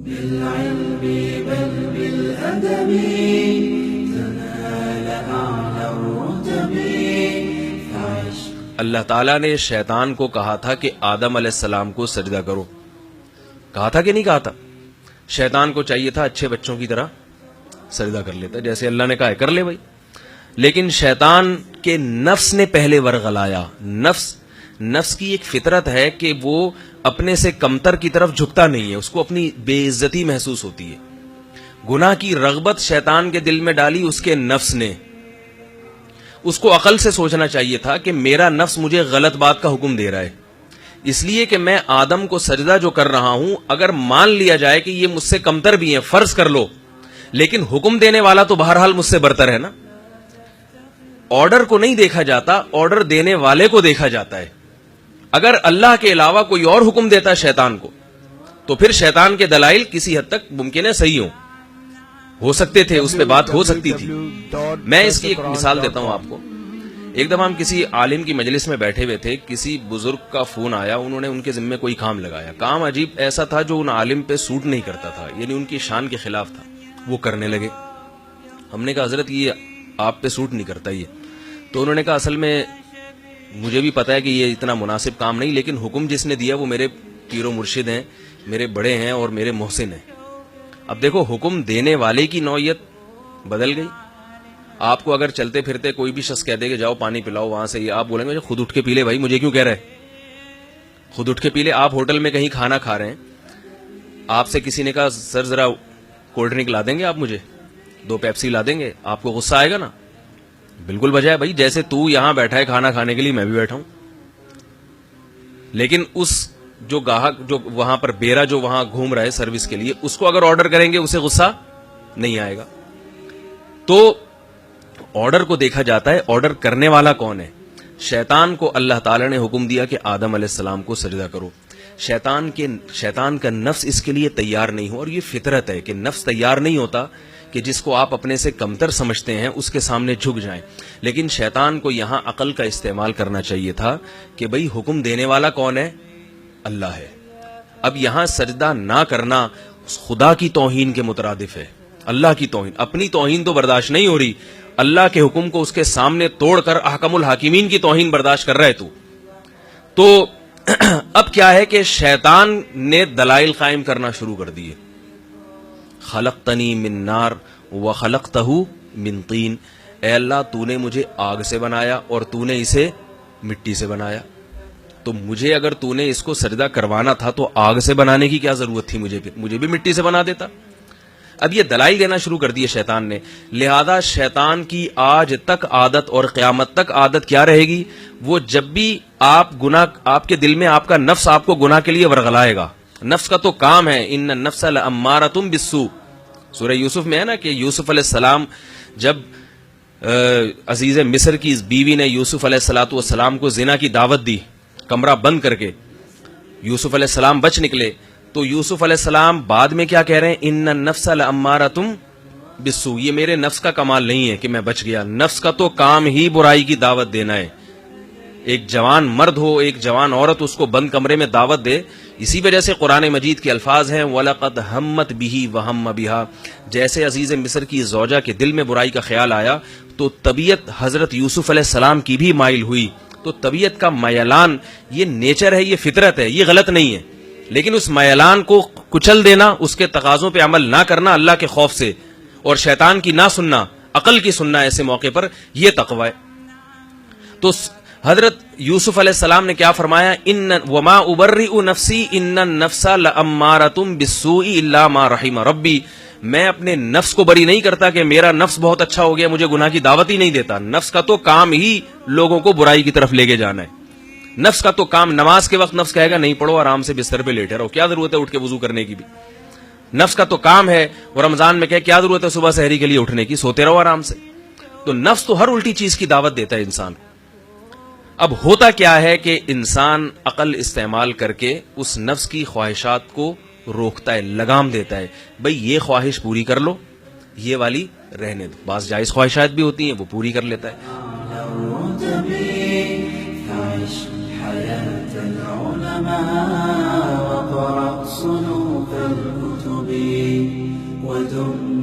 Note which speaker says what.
Speaker 1: بالعلم بل بالأدب تنال أعلى الرتب فعش.
Speaker 2: اللہ تعالیٰ نے شیطان کو کہا تھا کہ آدم علیہ السلام کو سجدہ کرو. کہا تھا کہ نہیں کہا تھا؟ شیطان کو چاہیے تھا اچھے بچوں کی طرح سجدہ کر لیتا، جیسے اللہ نے کہا ہے کر لے بھائی. لیکن شیطان کے نفس نے پہلے ورغلایا. نفس کی ایک فطرت ہے کہ وہ اپنے سے کمتر کی طرف جھکتا نہیں ہے، اس کو اپنی بے عزتی محسوس ہوتی ہے. گناہ کی رغبت شیطان کے دل میں ڈالی اس کے نفس نے. اس کو عقل سے سوچنا چاہیے تھا کہ میرا نفس مجھے غلط بات کا حکم دے رہا ہے، اس لیے کہ میں آدم کو سجدہ جو کر رہا ہوں، اگر مان لیا جائے کہ یہ مجھ سے کمتر بھی ہیں، فرض کر لو، لیکن حکم دینے والا تو بہرحال مجھ سے برتر ہے نا. آرڈر کو نہیں دیکھا جاتا، آرڈر دینے والے کو دیکھا جاتا ہے. اگر اللہ کے علاوہ کوئی اور حکم دیتا ہے شیطان کو، تو پھر شیطان کے دلائل کسی حد تک ممکن ہے صحیح ہو سکتے تھے، اس پہ بات ہو سکتی تھی. میں اس کی ایک مثال دیتا ہوں آپ کو. ایک دفعہ ہم کسی عالم کی مجلس میں بیٹھے ہوئے تھے، کسی بزرگ کا فون آیا، انہوں نے ان کے ذمے کوئی کام لگایا. کام عجیب ایسا تھا جو ان عالم پہ سوٹ نہیں کرتا تھا، یعنی ان کی شان کے خلاف تھا. وہ کرنے لگے. ہم نے کہا حضرت یہ آپ پہ سوٹ نہیں کرتا یہ. تو انہوں نے کہا اصل میں مجھے بھی پتا ہے کہ یہ اتنا مناسب کام نہیں، لیکن حکم جس نے دیا وہ میرے پیر و مرشد ہیں، میرے بڑے ہیں اور میرے محسن ہیں. اب دیکھو حکم دینے والے کی نوعیت بدل گئی. آپ کو اگر چلتے پھرتے کوئی بھی شخص کہہ دے کہ جاؤ پانی پلاؤ وہاں سے، یہ آپ بولیں گے خود اٹھ کے پی لے بھائی، مجھے کیوں کہہ رہے؟ خود اٹھ کے پی لے. آپ ہوٹل میں کہیں کھانا کھا رہے ہیں، آپ سے کسی نے کہا سر ذرا کولڈ ڈرنک لا دیں گے آپ مجھے، 2 پیپسی لا دیں گے، آپ کو غصہ آئے گا نا؟ بالکل بجائے بھائی، جیسے تو یہاں بیٹھا ہے کھانا کھانے کے لیے میں بھی بیٹھا ہوں. لیکن اس جو گاہک جو وہاں پر بیرا جو وہاں گھوم رہا ہے سروس کے لیے، اس کو اگر آرڈر کریں گے اسے غصہ نہیں آئے گا. تو آرڈر کو دیکھا جاتا ہے، آرڈر کرنے والا کون ہے؟ شیطان کو اللہ تعالی نے حکم دیا کہ آدم علیہ السلام کو سجدہ کرو. شیطان کا نفس اس کے لیے تیار نہیں ہو، اور یہ فطرت ہے کہ نفس تیار نہیں ہوتا کہ جس کو آپ اپنے سے کمتر سمجھتے ہیں اس کے سامنے جھک جائیں. لیکن شیطان کو یہاں عقل کا استعمال کرنا چاہیے تھا کہ بھئی حکم دینے والا کون ہے؟ اللہ ہے. اب یہاں سجدہ نہ کرنا خدا کی توہین کے مترادف ہے. اللہ کی توہین، اپنی توہین تو برداشت نہیں ہو رہی، اللہ کے حکم کو اس کے سامنے توڑ کر احکم الحاکمین کی توہین برداشت کر رہے تو اب کیا ہے کہ شیطان نے دلائل قائم کرنا شروع کر دیے. خلقتنی من نار وخلقتہ من طین. اے اللہ تو نے مجھے آگ سے بنایا اور تو نے اسے مٹی سے بنایا، تو مجھے اگر تو نے اس کو سجدہ کروانا تھا تو آگ سے بنانے کی کیا ضرورت تھی؟ مجھے بھی مٹی سے بنا دیتا. اب یہ دلائل دینا شروع کر دیے شیطان نے. لہذا شیطان کی آج تک عادت اور قیامت تک عادت کیا رہے گی؟ وہ جب بھی آپ کے دل میں آپ کا نفس آپ کو گناہ کے لیے ورغلائے گا. نفس کا تو کام ہے، ان النفس لامارۃ بالسوء. سورہ یوسف میں ہے نا کہ یوسف علیہ السلام جب عزیز مصر کی بیوی نے یوسف علیہ السلام کو زنا کی دعوت دی کمرہ بند کر کے، یوسف علیہ السلام بچ نکلے، تو یوسف علیہ السلام بعد میں کیا کہہ رہے ہیں؟ ان النفس لامارۃ بالسوء. یہ میرے نفس کا کمال نہیں ہے کہ میں بچ گیا، نفس کا تو کام ہی برائی کی دعوت دینا ہے. ایک جوان مرد ہو، ایک جوان عورت اس کو بند کمرے میں دعوت دے. اسی وجہ سے قرآن مجید کے الفاظ ہیں وَلَقَدْ هَمَّتْ بِهِ وَهَمَّ بِهَا. جیسے عزیز مصر کی زوجہ کے دل میں برائی کا خیال آیا تو طبیعت حضرت یوسف علیہ السلام کی بھی مائل ہوئی. تو طبیعت کا میلان یہ نیچر ہے، یہ فطرت ہے، یہ غلط نہیں ہے. لیکن اس میلان کو کچل دینا، اس کے تقاضوں پہ عمل نہ کرنا اللہ کے خوف سے، اور شیطان کی نہ سننا، عقل کی سننا ایسے موقع پر، یہ تقوی ہے. تو حضرت یوسف علیہ السلام نے کیا فرمایا؟ ان وما ابرئ نفسی ان النفس لامارۃ بالسوء الا ما رحم ربی. میں اپنے نفس کو بری نہیں کرتا کہ میرا نفس بہت اچھا ہو گیا مجھے گناہ کی دعوت ہی نہیں دیتا. نفس کا تو کام ہی لوگوں کو برائی کی طرف لے کے جانا ہے. نفس کا تو کام، نماز کے وقت نفس کہے گا نہیں پڑھو، آرام سے بستر پہ لیٹے رہو، کیا ضرورت ہے اٹھ کے وضو کرنے کی بھی. نفس کا تو کام ہے، اور رمضان میں کیا ضرورت ہے صبح سحری کے لیے اٹھنے کی، سوتے رہو آرام سے. تو نفس تو ہر الٹی چیز کی دعوت دیتا ہے انسان. اب ہوتا کیا ہے کہ انسان عقل استعمال کر کے اس نفس کی خواہشات کو روکتا ہے، لگام دیتا ہے. بھئی یہ خواہش پوری کر لو، یہ والی رہنے دو. بعض جائز خواہشات بھی ہوتی ہیں وہ پوری کر لیتا ہے.
Speaker 1: وقرأ صنوف الكتب ثم